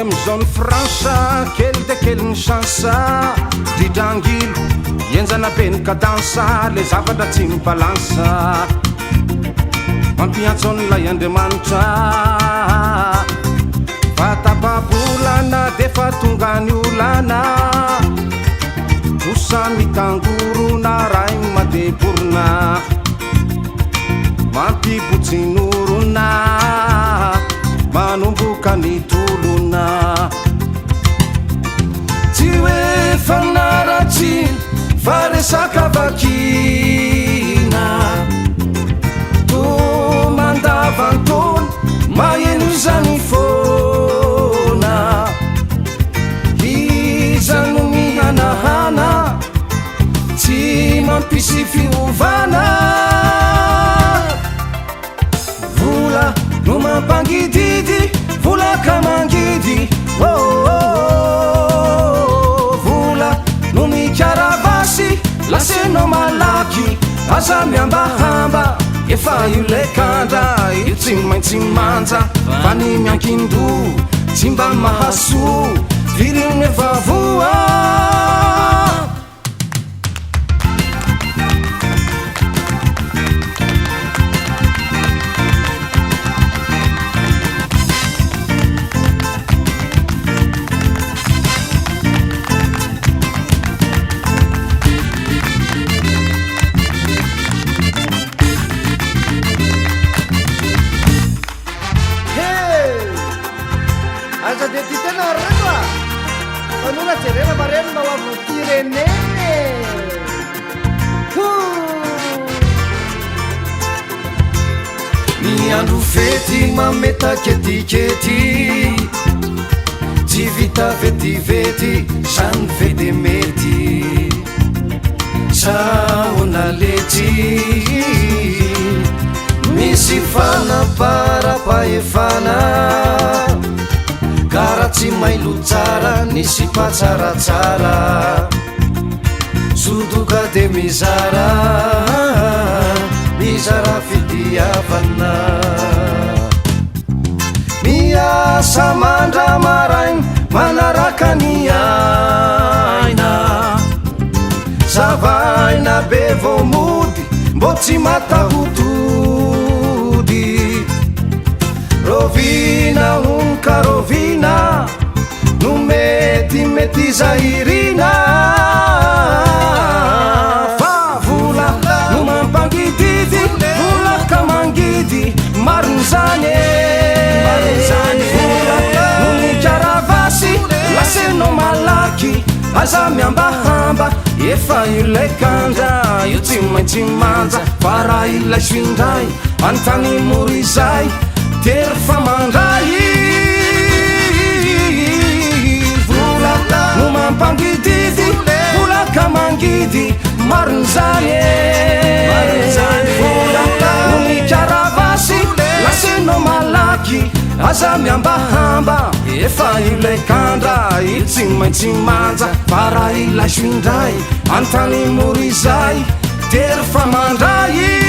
any am'izao ny fransa kely de kely ny chansa didrangilo ienjana be ny kadansa le zavatra tsy mibalansa mampiantsony lay Andriamanitra fatapabolana defa tonga ny olana osa mitangorona ray madeborona mampibotsin'orona manomboka ny tolona tsy hoe fagnaratsy fa resaka vakina to mandavantony maheno izany fona iza no mihanahana tsy mampisy fiovana vola no mampangididy vola ka mangidy vola no mikaravasy laseno malaky aza miambahamba efa io le kandra io tsy maintsy manja fa ny miankindo tsy mba mahaso viriny vavoa miandro fety mametaketikety tsy vita vetivety sany fety mety saona lety misy fanaparapahefana kara tsy mailo tsara nisy patsaratsara sodoka de mizara fidiavana miasa mandra maraigny manaraka ny aina zavaina be vomody mbo tsy matahotody rovina onka rovina no mety zahirina fa vola no mampangididy vola ka mangidy mariny zany vola no mikaravasy laseno malaky aza miambahamba efa io le kandra io tsy maintsy manja fa raha ilaiso indray antany mori zay tery fa mandray vola no mampangididy vola ka mangidy mariny zany vola no mikaravasy laseno malaky aza miambahamba efa io le kandra io tsy maintsy manja fa raha ilaiso indray antany mori zay tery fa mandray